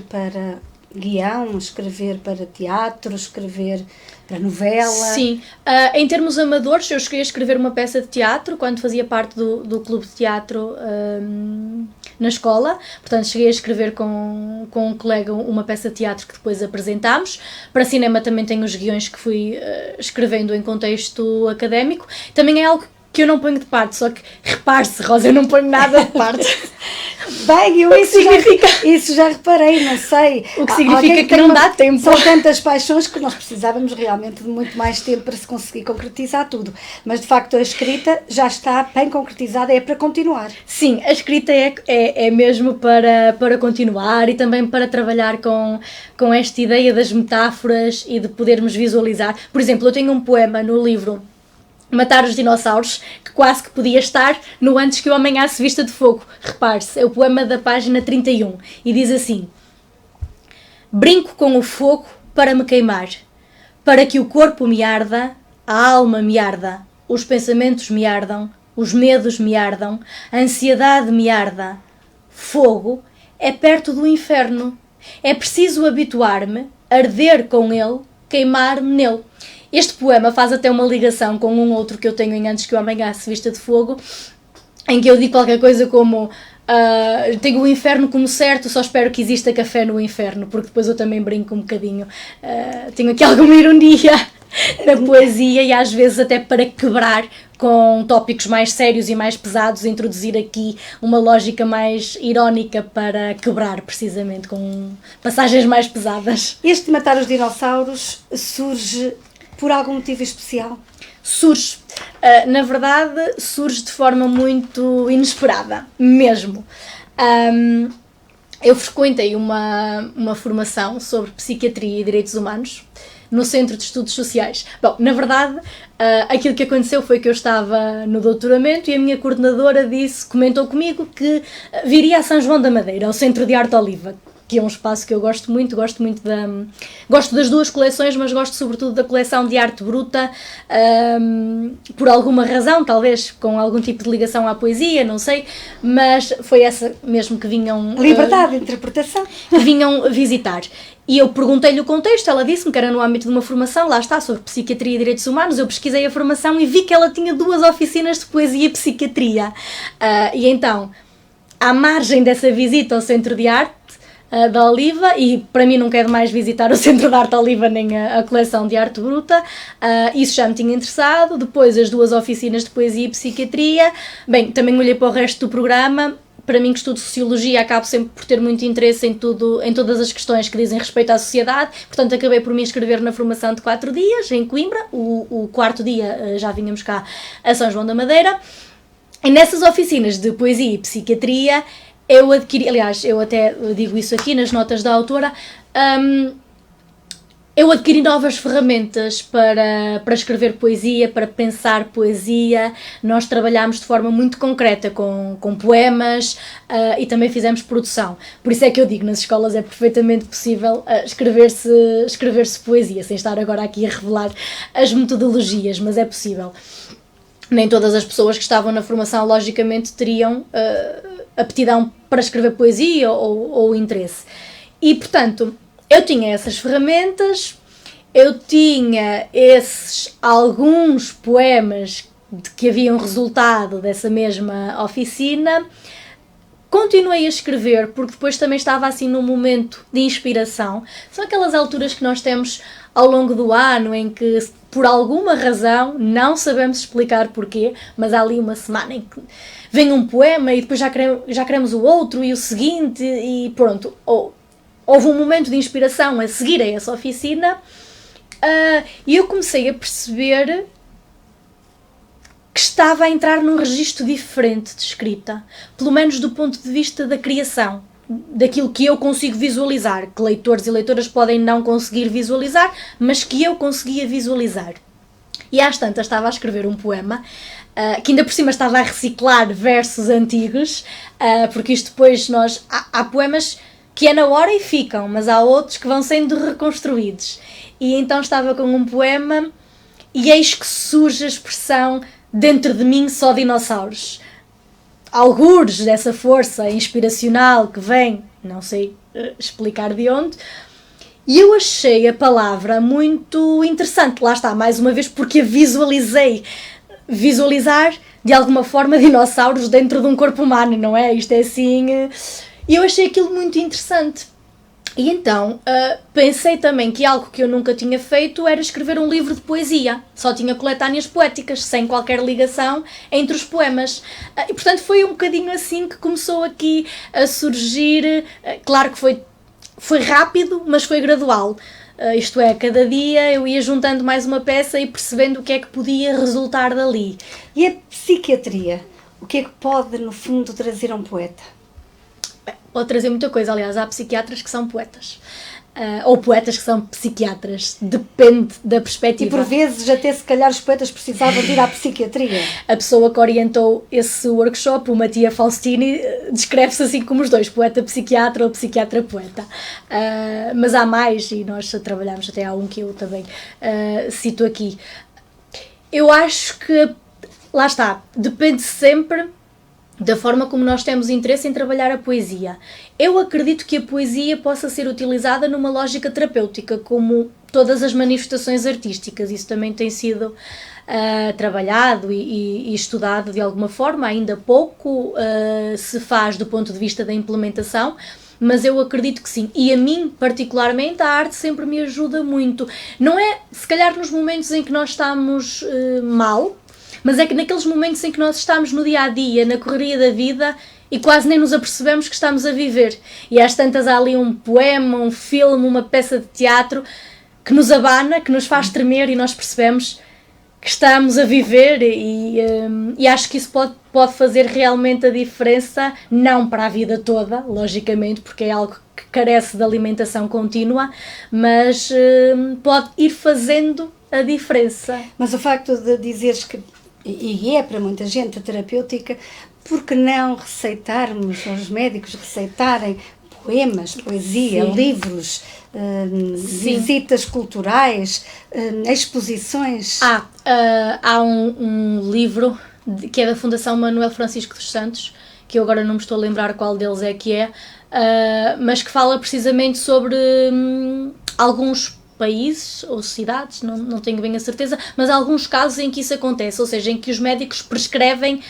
para guião, escrever para teatro, escrever para novela. Sim, em termos amadores, eu cheguei a escrever uma peça de teatro quando fazia parte do clube de teatro na escola. Portanto, cheguei a escrever com um colega uma peça de teatro que depois apresentámos. Para cinema também tenho os guiões que fui escrevendo em contexto académico. Também é algo que eu não ponho de parte, só que repare-se, Rosa, eu não ponho nada de parte. Bem, isso já reparei, não sei. O que significa que não dá tempo. São tantas paixões que nós precisávamos realmente de muito mais tempo para se conseguir concretizar tudo. Mas, de facto, a escrita já está bem concretizada, é para continuar. Sim, a escrita é mesmo para continuar e também para trabalhar com esta ideia das metáforas e de podermos visualizar. Por exemplo, eu tenho um poema no livro Matar os Dinossauros, que quase que podia estar no Antes que o Homem Aço Vista de Fogo. Repare-se, é o poema da página 31 e diz assim: brinco com o fogo para me queimar, para que o corpo me arda, a alma me arda, os pensamentos me ardam, os medos me ardam, a ansiedade me arda. Fogo é perto do inferno, é preciso habituar-me, arder com ele, queimar-me nele. Este poema faz até uma ligação com um outro que eu tenho em Antes que o Homem Aço Vista de Fogo, em que eu digo qualquer coisa como tenho o inferno como certo, só espero que exista café no inferno, porque depois eu também brinco um bocadinho. Tenho aqui alguma ironia na poesia e às vezes até para quebrar com tópicos mais sérios e mais pesados, introduzir aqui uma lógica mais irónica para quebrar, precisamente, com passagens mais pesadas. Este Matar os Dinossauros surge por algum motivo especial? Surge. Na verdade, surge de forma muito inesperada, mesmo. Eu frequentei uma formação sobre psiquiatria e direitos humanos no Centro de Estudos Sociais. Bom, na verdade, aquilo que aconteceu foi que eu estava no doutoramento e a minha coordenadora comentou comigo que viria a São João da Madeira, ao Centro de Arte Oliva, que é um espaço que eu gosto muito gosto das duas coleções, mas gosto sobretudo da coleção de arte bruta, por alguma razão, talvez com algum tipo de ligação à poesia, não sei, mas foi essa mesmo que vinham... Liberdade de interpretação. Que vinham visitar. E eu perguntei-lhe o contexto, ela disse-me que era no âmbito de uma formação, lá está, sobre psiquiatria e direitos humanos. Eu pesquisei a formação e vi que ela tinha 2 oficinas de poesia e psiquiatria. E então, à margem dessa visita ao Centro de Arte da Oliva, e para mim nunca é demais visitar o Centro de Arte Oliva nem a coleção de arte bruta, isso já me tinha interessado. Depois as 2 oficinas de poesia e psiquiatria. Bem, também olhei para o resto do programa. Para mim, que estudo Sociologia, acabo sempre por ter muito interesse em todas as questões que dizem respeito à sociedade, portanto acabei por me inscrever na formação de 4 dias em Coimbra. O 4º dia já vínhamos cá a São João da Madeira, e nessas oficinas de poesia e psiquiatria eu adquiri, aliás, eu até digo isso aqui nas notas da autora, eu adquiri novas ferramentas para escrever poesia, para pensar poesia. Nós trabalhámos de forma muito concreta com poemas e também fizemos produção. Por isso é que eu digo, nas escolas é perfeitamente possível escrever-se poesia, sem estar agora aqui a revelar as metodologias, mas é possível. Nem todas as pessoas que estavam na formação, logicamente, teriam aptidão para escrever poesia ou interesse. E, portanto, eu tinha essas ferramentas, eu tinha alguns poemas que haviam resultado dessa mesma oficina. Continuei a escrever, porque depois também estava assim num momento de inspiração. São aquelas alturas que nós temos ao longo do ano em que, por alguma razão, não sabemos explicar porquê, mas há ali uma semana em que vem um poema e depois já queremos o outro e o seguinte e pronto. Houve um momento de inspiração a seguir a essa oficina e eu comecei a perceber que que estava a entrar num registro diferente de escrita, pelo menos do ponto de vista da criação, daquilo que eu consigo visualizar, que leitores e leitoras podem não conseguir visualizar, mas que eu conseguia visualizar. E às tantas estava a escrever um poema, que ainda por cima estava a reciclar versos antigos, porque isto depois há poemas que é na hora e ficam, mas há outros que vão sendo reconstruídos. E então estava com um poema e eis que surge a expressão dentro de mim só dinossauros. Algures dessa força inspiracional que vem, não sei explicar de onde, e eu achei a palavra muito interessante. Lá está, mais uma vez, porque a visualizei. Visualizar, de alguma forma, dinossauros dentro de um corpo humano, não é? Isto é assim... E eu achei aquilo muito interessante. E então, pensei também que algo que eu nunca tinha feito era escrever um livro de poesia. Só tinha coletâneas poéticas, sem qualquer ligação entre os poemas. E, portanto, foi um bocadinho assim que começou aqui a surgir. Claro que foi rápido, mas foi gradual. Isto é, cada dia eu ia juntando mais uma peça e percebendo o que é que podia resultar dali. E a psiquiatria? O que é que pode, no fundo, trazer a um poeta? Pode trazer muita coisa, aliás, há psiquiatras que são poetas, ou poetas que são psiquiatras, depende da perspectiva. E por vezes até se calhar os poetas precisavam de ir à psiquiatria. A pessoa que orientou esse workshop, o Mattia Faustini, descreve-se assim como os dois, poeta-psiquiatra ou psiquiatra-poeta. Mas há mais, e nós trabalhamos, até há um que eu também cito aqui. Eu acho que, lá está, depende sempre da forma como nós temos interesse em trabalhar a poesia. Eu acredito que a poesia possa ser utilizada numa lógica terapêutica, como todas as manifestações artísticas. Isso também tem sido trabalhado e estudado de alguma forma. Ainda pouco se faz do ponto de vista da implementação, mas eu acredito que sim. E a mim, particularmente, a arte sempre me ajuda muito. Não é, se calhar, nos momentos em que nós estamos mal, mas é que naqueles momentos em que nós estamos no dia-a-dia, na correria da vida, e quase nem nos apercebemos que estamos a viver. E às tantas há ali um poema, um filme, uma peça de teatro que nos abana, que nos faz tremer e nós percebemos que estamos a viver e acho que isso pode fazer realmente a diferença, não para a vida toda, logicamente, porque é algo que carece de alimentação contínua, mas pode ir fazendo a diferença. Mas o facto de dizeres que, e é para muita gente a terapêutica, por que não receitarmos, os médicos receitarem poemas, poesia, Sim. livros, visitas culturais, exposições? Há um livro que é da Fundação Manuel Francisco dos Santos, que eu agora não me estou a lembrar qual deles é que é, mas que fala precisamente sobre alguns países ou cidades, não tenho bem a certeza, mas há alguns casos em que isso acontece, ou seja, em que os médicos prescrevem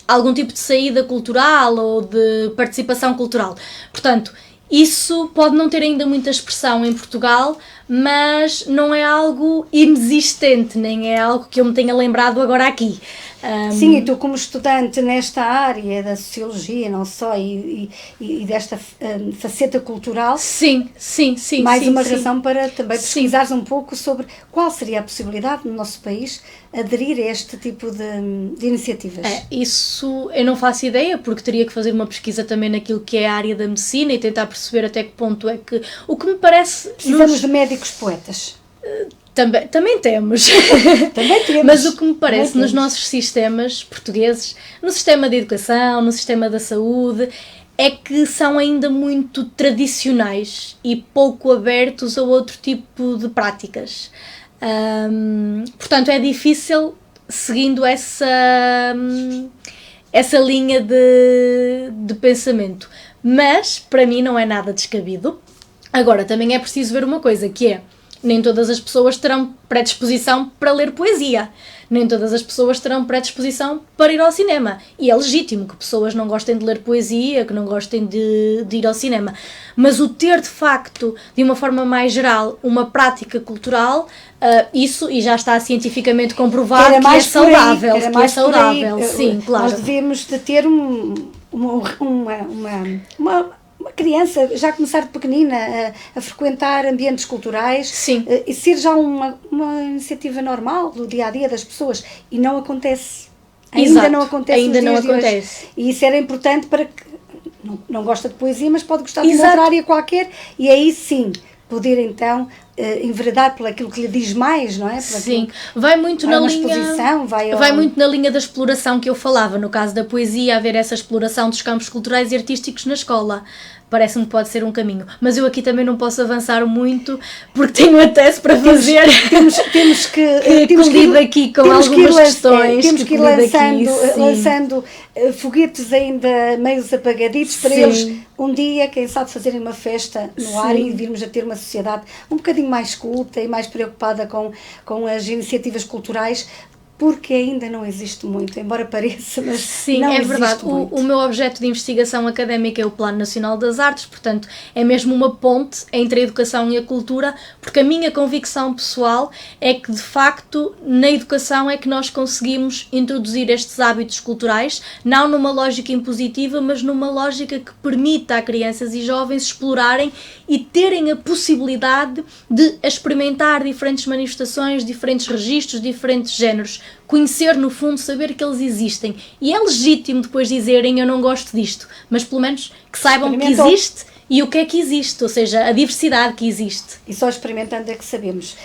algum tipo de saída cultural ou de participação cultural. Portanto, isso pode não ter ainda muita expressão em Portugal, mas não é algo inexistente, nem é algo que eu me tenha lembrado agora aqui. Sim, e tu como estudante nesta área da sociologia, não só, e desta faceta cultural, sim, mais uma razão para também pesquisares um pouco sobre qual seria a possibilidade no nosso país aderir a este tipo de iniciativas. Isso eu não faço ideia, porque teria que fazer uma pesquisa também naquilo que é a área da medicina e tentar perceber até que ponto é que... O que me parece... Precisamos de médicos poetas. Também temos. Também temos. Mas o que me parece nos nossos sistemas portugueses, no sistema de educação, no sistema da saúde, é que são ainda muito tradicionais e pouco abertos a outro tipo de práticas. Portanto, é difícil, seguindo essa linha de pensamento. Mas, para mim, não é nada descabido. Agora, também é preciso ver uma coisa, que é: nem todas as pessoas terão predisposição para ler poesia. Nem todas as pessoas terão predisposição para ir ao cinema. E é legítimo que pessoas não gostem de ler poesia, que não gostem de ir ao cinema. Mas o ter, de facto, de uma forma mais geral, uma prática cultural, isso, e já está cientificamente comprovado, que é saudável. Que é saudável, sim, claro. Nós devemos de ter uma uma criança já começar de pequenina a frequentar ambientes culturais. Sim. E ser já uma iniciativa normal do dia-a-dia das pessoas. E não acontece. Exato. Ainda não acontece Ainda nos não dias de hoje. acontece. E isso era importante para que não gosta de poesia, mas pode gostar de Exato. outra área qualquer, e aí sim poder então enveredar por aquilo que lhe diz mais, não é? Por Sim, vai muito na linha. Vai muito na linha da exploração que eu falava, no caso da poesia, haver essa exploração dos campos culturais e artísticos na escola. Parece-me que pode ser um caminho. Mas eu aqui também não posso avançar muito, porque tenho a tese para fazer. Temos que ir aqui com algumas questões. Temos que ir lançando foguetes ainda meios apagaditos para eles um dia, quem sabe, fazerem uma festa no ar e virmos a ter uma sociedade um bocadinho mais culta e mais preocupada com as iniciativas culturais, porque ainda não existe muito, embora pareça, mas sim, não é existe verdade. muito. O meu objeto de investigação académica é o Plano Nacional das Artes, portanto, é mesmo uma ponte entre a educação e a cultura, porque a minha convicção pessoal é que, de facto, na educação é que nós conseguimos introduzir estes hábitos culturais, não numa lógica impositiva, mas numa lógica que permita a crianças e jovens explorarem e terem a possibilidade de experimentar diferentes manifestações, diferentes registros, diferentes géneros. Conhecer, no fundo, saber que eles existem. E é legítimo depois dizerem eu não gosto disto, mas pelo menos que saibam que existe e o que é que existe, ou seja, a diversidade que existe. E só experimentando é que sabemos.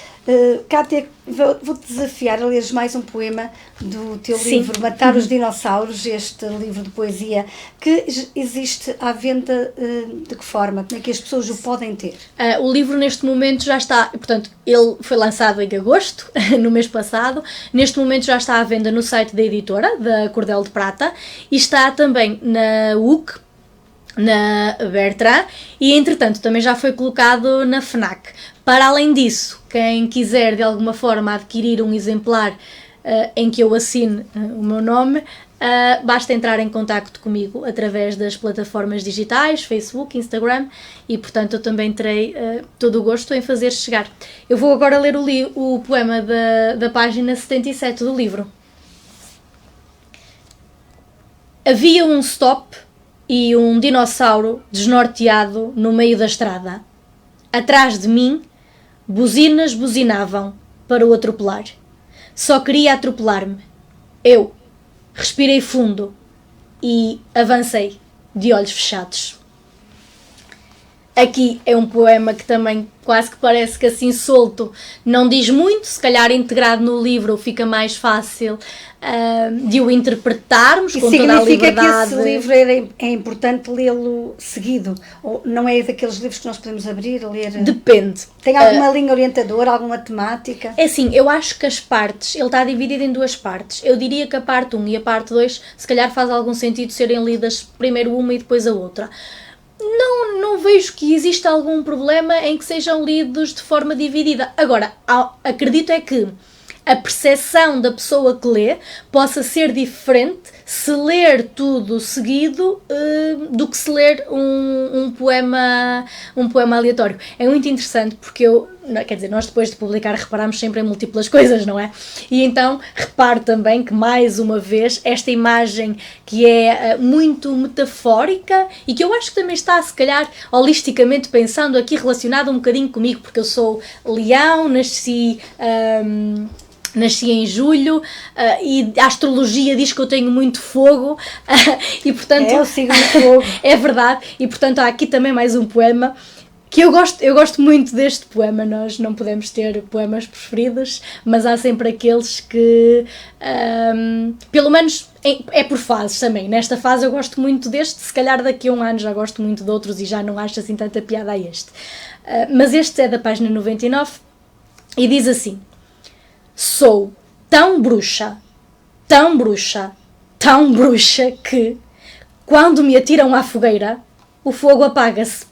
Cátia, vou-te desafiar a leres mais um poema do teu livro Matar os Dinossauros, este livro de poesia, que existe à venda de que forma? Como é que as pessoas o podem ter? O livro neste momento já está, portanto, ele foi lançado em agosto, no mês passado, neste momento já está à venda no site da editora, da Cordel de Prata, e está também na UC, na Bertrand, e entretanto também já foi colocado na FNAC. Para além disso, quem quiser de alguma forma adquirir um exemplar em que eu assine o meu nome, basta entrar em contacto comigo através das plataformas digitais, Facebook, Instagram, e portanto eu também terei todo o gosto em fazer chegar. Eu vou agora ler o poema da página 77 do livro. Havia um stop e um dinossauro desnorteado no meio da estrada. Atrás de mim, buzinas buzinavam para o atropelar. Só queria atropelar-me. Eu respirei fundo e avancei de olhos fechados. Aqui é um poema que também quase que parece que assim solto não diz muito, se calhar integrado no livro fica mais fácil de o interpretarmos com toda a liberdade. Significa que esse livro é importante lê-lo seguido? Ou não é daqueles livros que nós podemos abrir, ler? Depende. Tem alguma linha orientadora, alguma temática? É assim, eu acho que as partes, ele está dividido em duas partes. Eu diria que a parte 1 e a parte 2 se calhar faz algum sentido serem lidas primeiro uma e depois a outra. Não vejo que exista algum problema em que sejam lidos de forma dividida. Agora, acredito é que a percepção da pessoa que lê possa ser diferente se ler tudo seguido do que se ler um poema aleatório. É muito interessante porque nós depois de publicar reparamos sempre em múltiplas coisas, não é? E então reparo também que mais uma vez esta imagem que é muito metafórica e que eu acho que também está se calhar holisticamente pensando aqui relacionada um bocadinho comigo, porque eu sou leão, nasci em julho e a astrologia diz que eu tenho muito fogo e portanto eu sigo muito fogo. É verdade, e portanto há aqui também mais um poema que eu gosto muito deste poema. Nós não podemos ter poemas preferidos, mas há sempre aqueles que pelo menos é por fases também. Nesta fase eu gosto muito deste, se calhar daqui a um ano já gosto muito de outros e já não acho assim tanta piada a este, mas este é da página 99 e diz assim: sou tão bruxa, tão bruxa, tão bruxa que, quando me atiram à fogueira, o fogo apaga-se.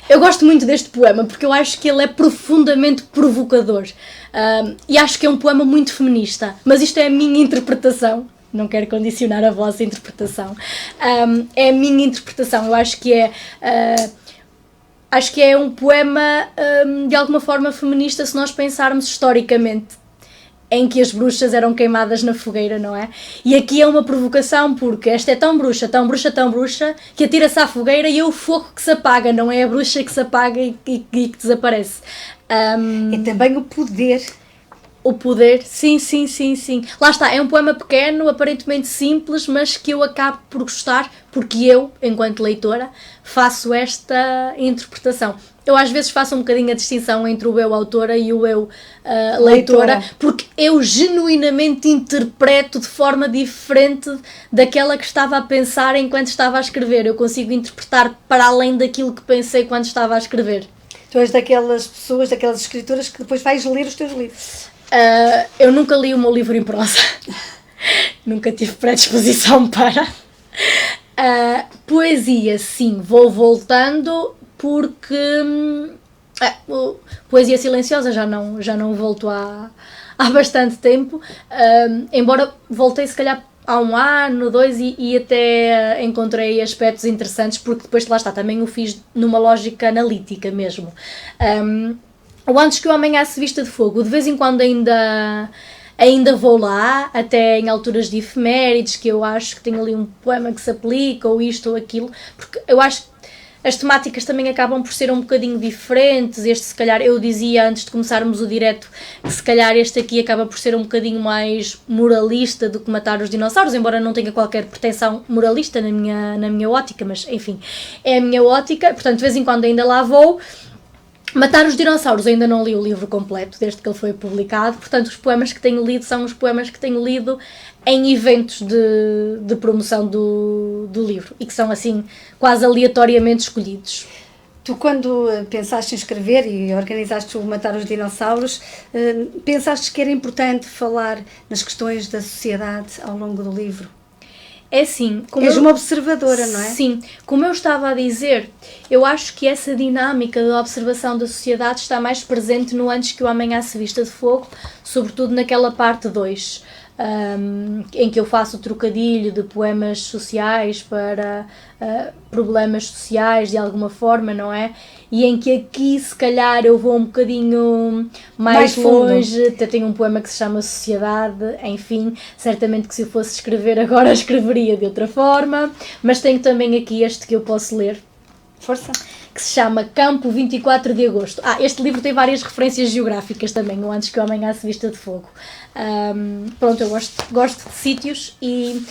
Eu gosto muito deste poema porque eu acho que ele é profundamente provocador e acho que é um poema muito feminista, mas isto é a minha interpretação. Não quero condicionar a vossa interpretação. É a minha interpretação. Eu acho que é um poema de alguma forma feminista se nós pensarmos historicamente. em que as bruxas eram queimadas na fogueira, não é? E aqui é uma provocação, porque esta é tão bruxa, tão bruxa, tão bruxa, que atira-se à fogueira e é o fogo que se apaga, não é a bruxa que se apaga e que desaparece. E também o poder. O poder, sim. Lá está, é um poema pequeno, aparentemente simples, mas que eu acabo por gostar, porque eu, enquanto leitora, faço esta interpretação. Eu às vezes faço um bocadinho a distinção entre o eu autora e o eu leitora, porque eu genuinamente interpreto de forma diferente daquela que estava a pensar enquanto estava a escrever. Eu consigo interpretar para além daquilo que pensei quando estava a escrever. Tu és daquelas pessoas, daquelas escritoras que depois vais ler os teus livros. Eu nunca li o meu livro em prosa. Nunca tive predisposição para. Poesia, sim, vou voltando porque poesia silenciosa já não volto há bastante tempo, embora voltei se calhar há 1 ano, 2 e até encontrei aspectos interessantes, porque depois lá está, também o fiz numa lógica analítica mesmo. O Antes que o Homem Aço Vista de Fogo, de vez em quando ainda vou lá, até em alturas de efemérides, que eu acho que tem ali um poema que se aplica, ou isto ou aquilo, porque eu acho que as temáticas também acabam por ser um bocadinho diferentes. Este, se calhar, eu dizia antes de começarmos o direto, que se calhar este aqui acaba por ser um bocadinho mais moralista do que Matar os Dinossauros, embora não tenha qualquer pretensão moralista na minha ótica, mas enfim, é a minha ótica, portanto, de vez em quando ainda lá vou. Matar os Dinossauros, ainda não li o livro completo, desde que ele foi publicado, portanto os poemas que tenho lido são os poemas que tenho lido em eventos de promoção do livro, e que são assim quase aleatoriamente escolhidos. Tu, quando pensaste em escrever e organizaste o Matar os Dinossauros, pensaste que era importante falar nas questões da sociedade ao longo do livro? É assim, és uma observadora, não é? Sim, como eu estava a dizer, eu acho que essa dinâmica da observação da sociedade está mais presente no Antes que o Homem Aço Vista de Fogo, sobretudo naquela parte 2, em que eu faço o trocadilho de poemas sociais para problemas sociais de alguma forma, não é? E em que aqui se calhar eu vou um bocadinho mais longe, até tenho um poema que se chama Sociedade, enfim, certamente que se eu fosse escrever agora escreveria de outra forma, mas tenho também aqui este que eu posso ler. Força! Que se chama Campo 24 de Agosto. Este livro tem várias referências geográficas também, o Antes que o Homem Aço Vista de Fogo. Pronto, eu gosto de sítios e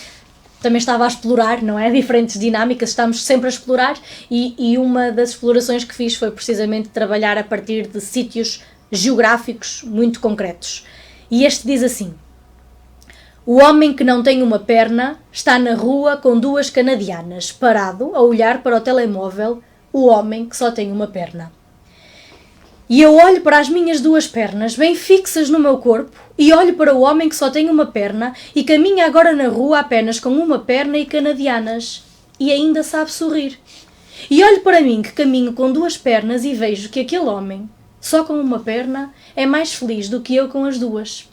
também estava a explorar, não é? Diferentes dinâmicas, estamos sempre a explorar e uma das explorações que fiz foi precisamente trabalhar a partir de sítios geográficos muito concretos. E este diz assim: o homem que não tem uma perna está na rua com 2 canadianas, parado a olhar para o telemóvel, o homem que só tem uma perna. E eu olho para as minhas 2 pernas, bem fixas no meu corpo, e olho para o homem que só tem uma perna e caminha agora na rua apenas com uma perna e canadianas. E ainda sabe sorrir. E olho para mim que caminho com 2 pernas e vejo que aquele homem, só com uma perna, é mais feliz do que eu com as 2.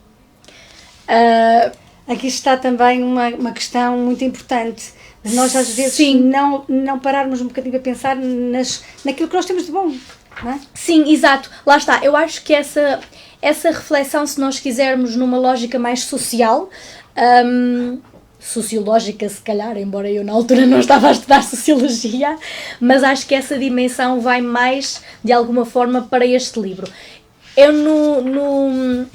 Aqui está também uma questão muito importante. Nós às vezes não pararmos um bocadinho a pensar naquilo que nós temos de bom. Não é? Sim, exato. Lá está. Eu acho que essa reflexão, se nós quisermos numa lógica mais social, sociológica se calhar, embora eu na altura não estava a estudar sociologia, mas acho que essa dimensão vai mais, de alguma forma, para este livro. Eu no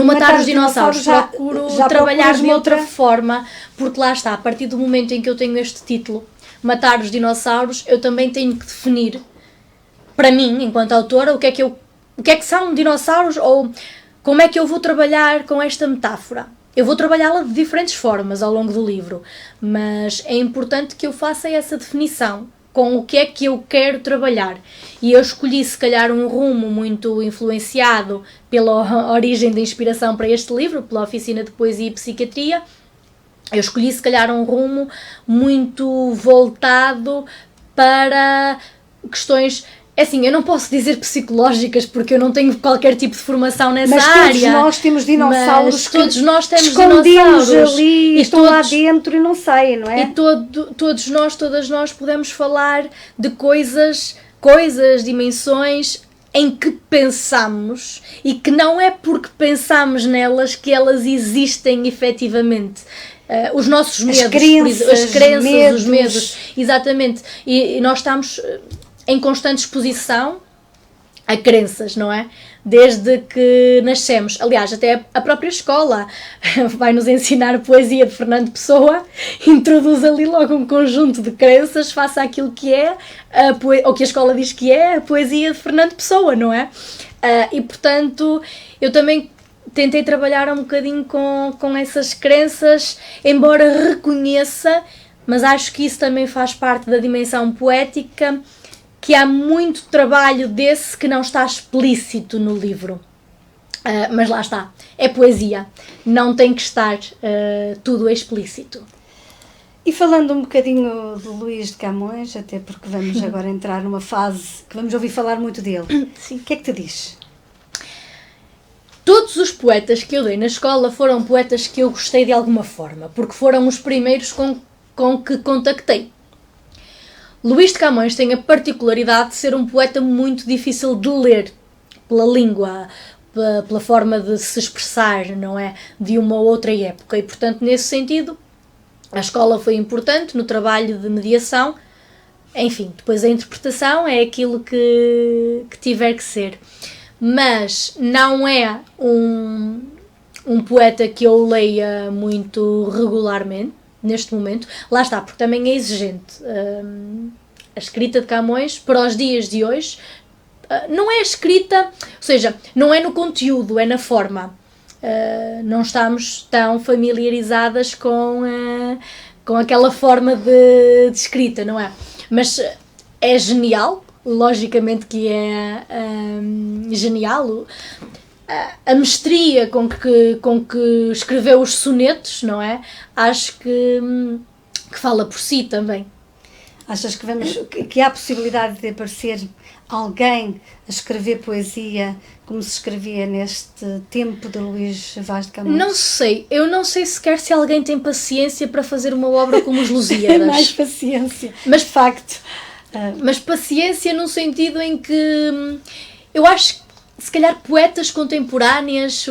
Matar os Dinossauros procuro trabalhar de outra forma, porque lá está, a partir do momento em que eu tenho este título, Matar os Dinossauros, eu também tenho que definir, para mim, enquanto autora, o que é que são dinossauros, ou como é que eu vou trabalhar com esta metáfora. Eu vou trabalhá-la de diferentes formas ao longo do livro, mas é importante que eu faça essa definição com o que é que eu quero trabalhar. E eu escolhi, se calhar, um rumo muito influenciado pela origem da inspiração para este livro, pela Oficina de Poesia e Psiquiatria. Eu escolhi, se calhar, um rumo muito voltado para questões... É assim, eu não posso dizer psicológicas porque eu não tenho qualquer tipo de formação nessa área. Mas todos nós temos dinossauros, mas todos nós temos escondemos dinossauros ali e estão lá dentro e não saem, não é? E todas nós podemos falar de coisas, dimensões em que pensamos e que não é porque pensamos nelas que elas existem efetivamente. Os nossos medos, as crenças, os medos, exatamente. E nós estamos em constante exposição a crenças, não é? Desde que nascemos. Aliás, até a própria escola vai nos ensinar poesia de Fernando Pessoa, introduz ali logo um conjunto de crenças face àquilo que é, ou que a escola diz que é a poesia de Fernando Pessoa, não é? E, portanto, eu também tentei trabalhar um bocadinho com essas crenças, embora reconheça, mas acho que isso também faz parte da dimensão poética, que há muito trabalho desse que não está explícito no livro. Mas lá está, é poesia, não tem que estar tudo explícito. E falando um bocadinho de Luís de Camões, até porque vamos agora entrar numa fase que vamos ouvir falar muito dele. Sim. O que é que te diz? Todos os poetas que eu dei na escola foram poetas que eu gostei de alguma forma, porque foram os primeiros com que contactei. Luís de Camões tem a particularidade de ser um poeta muito difícil de ler, pela língua, pela forma de se expressar, não é? De uma outra época. E, portanto, nesse sentido, a escola foi importante no trabalho de mediação. Enfim, depois a interpretação é aquilo que tiver que ser. Mas não é um poeta que eu leia muito regularmente, neste momento. Lá está, porque também é exigente. A escrita de Camões, para os dias de hoje, não é escrita, ou seja, não é no conteúdo, é na forma. Não estamos tão familiarizadas com aquela forma de escrita, não é? Mas é genial. Logicamente que é genial a mestria com que escreveu os sonetos, não é? Acho que fala por si também. Achas que há a possibilidade de aparecer alguém a escrever poesia como se escrevia neste tempo de Luís Vaz de Camões? Não sei, eu não sei sequer se alguém tem paciência para fazer uma obra como os Lusíadas. Mais paciência, mas de facto. Mas paciência no sentido em que eu acho que se calhar poetas contemporâneos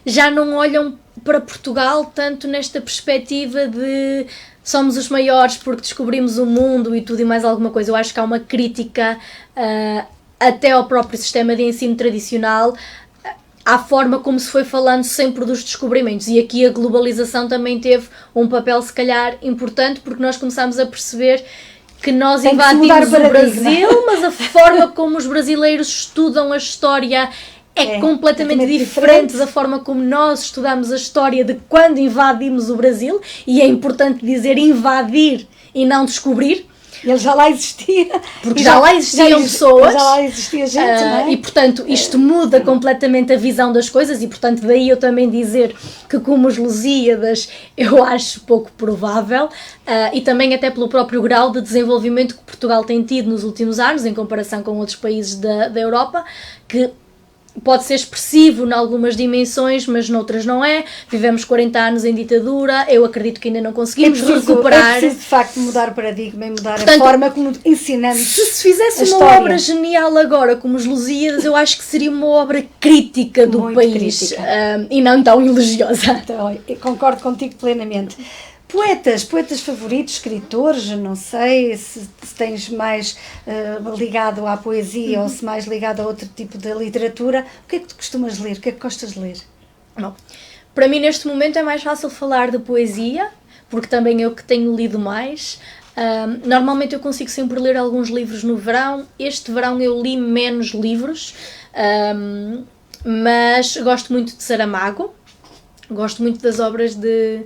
já não olham para Portugal tanto nesta perspectiva de somos os maiores porque descobrimos o mundo e tudo e mais alguma coisa. Eu acho que há uma crítica até ao próprio sistema de ensino tradicional, à forma como se foi falando sempre dos descobrimentos. E aqui a globalização também teve um papel se calhar importante, porque nós começámos a perceber que nós invadimos o Brasil, mas a forma como os brasileiros estudam a história é completamente diferente da forma como nós estudamos a história de quando invadimos o Brasil, e é importante dizer invadir e não descobrir. Ele já lá existia. Porque já lá existiam pessoas. Já lá existia gente, não é? E, portanto, isto muda completamente a visão das coisas e, portanto, daí eu também dizer que como os Lusíadas eu acho pouco provável, e também até pelo próprio grau de desenvolvimento que Portugal tem tido nos últimos anos, em comparação com outros países da Europa, que pode ser expressivo em algumas dimensões, mas noutras não é. Vivemos 40 anos em ditadura, eu acredito que ainda não conseguimos recuperar. É preciso de facto mudar o paradigma e mudar, portanto, a forma como ensinamos. Se fizesse uma obra genial agora, como os Lusíadas, eu acho que seria uma obra crítica do muito país, crítica. E não tão elogiosa. Então, concordo contigo plenamente. Poetas favoritos, escritores, não sei se tens mais ligado à poesia ou se mais ligado a outro tipo de literatura. O que é que tu costumas ler? O que é que gostas de ler? Bom, para mim neste momento é mais fácil falar de poesia, porque também eu que tenho lido mais. Normalmente eu consigo sempre ler alguns livros no verão. Este verão eu li menos livros, mas gosto muito de Saramago, gosto muito das obras de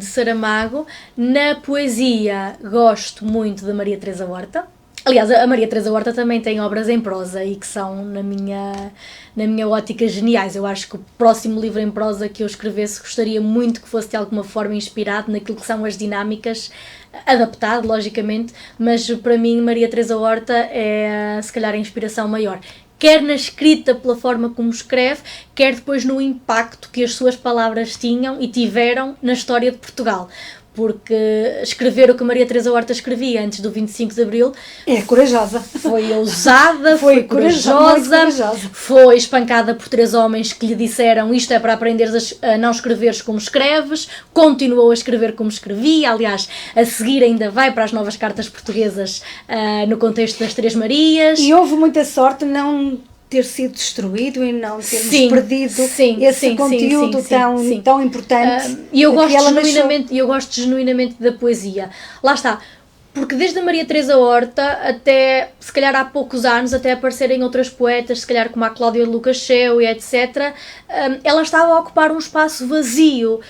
Saramago. Na poesia gosto muito da Maria Teresa Horta. Aliás, a Maria Teresa Horta também tem obras em prosa e que são, na minha ótica, geniais. Eu acho que o próximo livro em prosa que eu escrevesse gostaria muito que fosse de alguma forma inspirado naquilo que são as dinâmicas, adaptado, logicamente, mas para mim Maria Teresa Horta é, se calhar, a inspiração maior. Quer na escrita, pela forma como escreve, quer depois no impacto que as suas palavras tinham e tiveram na história de Portugal. porque escrever o que Maria Teresa Horta escrevia antes do 25 de Abril é corajosa. Foi ousada, foi corajosa, foi espancada por 3 homens que lhe disseram isto é para aprenderes a não escreveres como escreves, continuou a escrever como escrevia, aliás, a seguir ainda vai para as novas cartas portuguesas no contexto das Três Marias. E houve muita sorte não ter sido destruído e não termos perdido esse conteúdo tão importante. E eu gosto genuinamente da poesia. Lá está. Porque desde a Maria Teresa Horta até, se calhar há poucos anos, até aparecerem outras poetas, se calhar como a Cláudia Lucacheu e etc., ela estava a ocupar um espaço vazio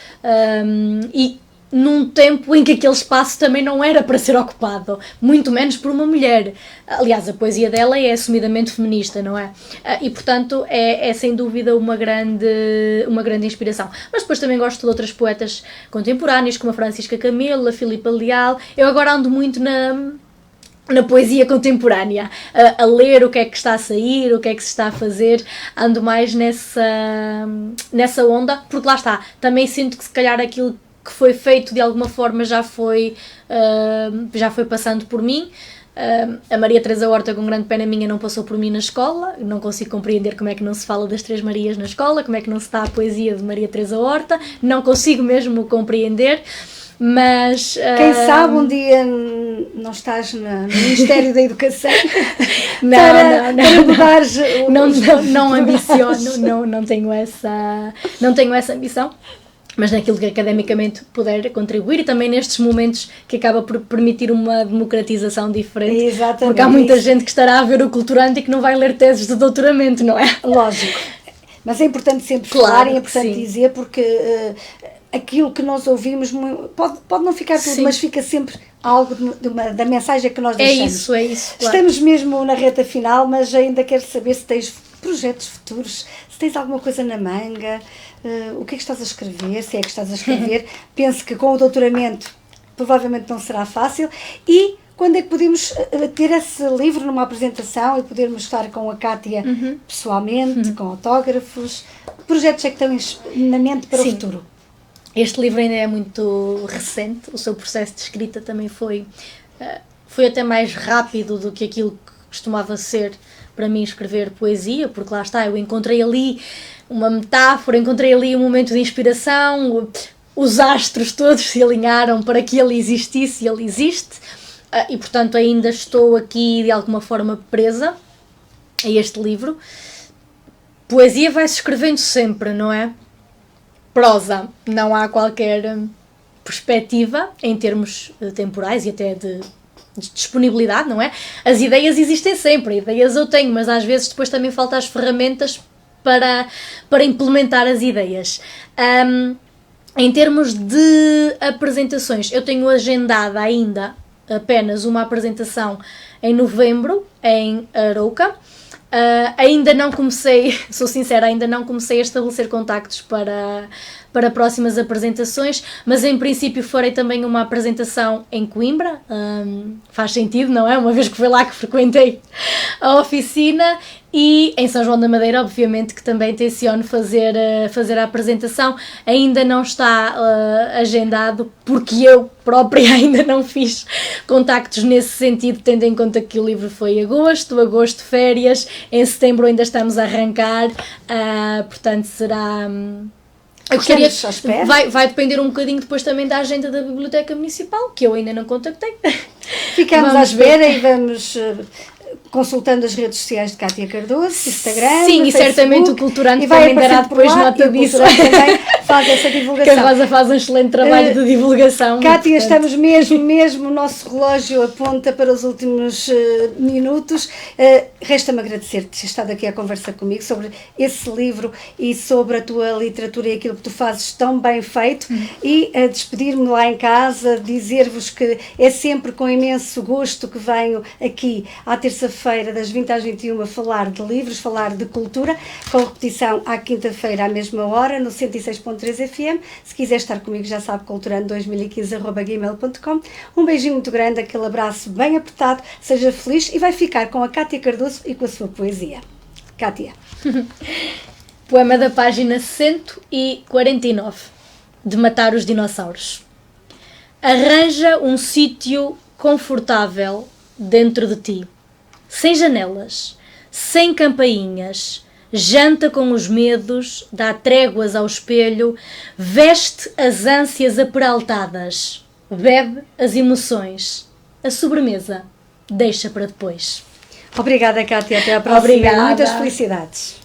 e num tempo em que aquele espaço também não era para ser ocupado, muito menos por uma mulher. Aliás, a poesia dela é assumidamente feminista, não é? E, portanto, é sem dúvida uma grande inspiração. Mas depois também gosto de outras poetas contemporâneas, como a Francisca Camelo, a Filipa Leal. Eu agora ando muito na poesia contemporânea, a ler o que é que está a sair, o que é que se está a fazer, ando mais nessa onda, porque lá está, também sinto que se calhar aquilo que foi feito de alguma forma já foi passando por mim. A Maria Teresa Horta, com grande pena minha, não passou por mim na escola, não consigo compreender como é que não se fala das Três Marias na escola, como é que não se dá a poesia de Maria Teresa Horta, não consigo mesmo compreender. Mas quem sabe um dia não estás no Ministério da Educação para mudares não ambiciono, não tenho essa ambição, mas naquilo que academicamente puder contribuir e também nestes momentos que acaba por permitir uma democratização diferente. Exatamente. Porque há muita gente que estará a ver o Culturando e que não vai ler teses de doutoramento, não é? Lógico. Mas é importante sempre falar e é importante dizer, porque aquilo que nós ouvimos pode não ficar tudo, mas fica sempre algo da mensagem que nós deixamos. É isso. Claro. Estamos mesmo na reta final, mas ainda quero saber se tens projetos futuros, se tens alguma coisa na manga, o que é que estás a escrever, se é que estás a escrever. Penso que com o doutoramento provavelmente não será fácil. E quando é que podemos ter esse livro numa apresentação e podermos estar com a Cátia pessoalmente, com autógrafos? Que projetos é que estão na mente para o futuro? Este livro ainda é muito recente, o seu processo de escrita também foi até mais rápido do que aquilo que costumava ser para mim escrever poesia, porque lá está, eu encontrei ali uma metáfora, encontrei ali um momento de inspiração, os astros todos se alinharam para que ele existisse e ele existe, e portanto ainda estou aqui de alguma forma presa a este livro. Poesia vai-se escrevendo sempre, não é? Prosa, não há qualquer perspectiva em termos temporais e até de disponibilidade, não é? As ideias existem sempre, ideias eu tenho, mas às vezes depois também faltam as ferramentas para implementar as ideias. Em termos de apresentações, eu tenho agendada ainda apenas uma apresentação em novembro, em Arouca. Ainda não comecei, sou sincera, ainda não comecei a estabelecer contactos para próximas apresentações, mas em princípio farei também uma apresentação em Coimbra, faz sentido, não é? Uma vez que foi lá que frequentei a oficina, e em São João da Madeira, obviamente, que também tenciono fazer a apresentação. Ainda não está agendado, porque eu própria ainda não fiz contactos nesse sentido, tendo em conta que o livro foi agosto, férias, em setembro ainda estamos a arrancar, portanto será... Vai depender um bocadinho depois também da agenda da Biblioteca Municipal, que eu ainda não contactei. Ficamos à espera e vamos consultando as redes sociais de Cátia Cardoso, Instagram, sim, e certamente o Culturante também dará depois nota disso. Também faz essa divulgação. Que a Rosa faz um excelente trabalho de divulgação. Cátia, estamos mesmo, o nosso relógio aponta para os últimos minutos. Resta-me agradecer-te por ter estado aqui a conversa comigo sobre esse livro e sobre a tua literatura e aquilo que tu fazes tão bem feito, e despedir-me lá em casa, dizer-vos que é sempre com imenso gosto que venho aqui à terça-feira das 20 às 21 falar de livros, falar de cultura, com repetição à quinta-feira à mesma hora no 106.3 FM. Se quiser estar comigo, já sabe, culturando2015@gmail.com. Um beijinho muito grande, aquele abraço bem apertado, seja feliz, e vai ficar com a Cátia Cardoso e com a sua poesia. Cátia. Poema da página 149, de Matar os Dinossauros. Arranja um sítio confortável dentro de ti, sem janelas, sem campainhas, janta com os medos, dá tréguas ao espelho, veste as ânsias aperaltadas, bebe as emoções, a sobremesa deixa para depois. Obrigada, Cátia. Até à próxima. Obrigada. Muitas felicidades.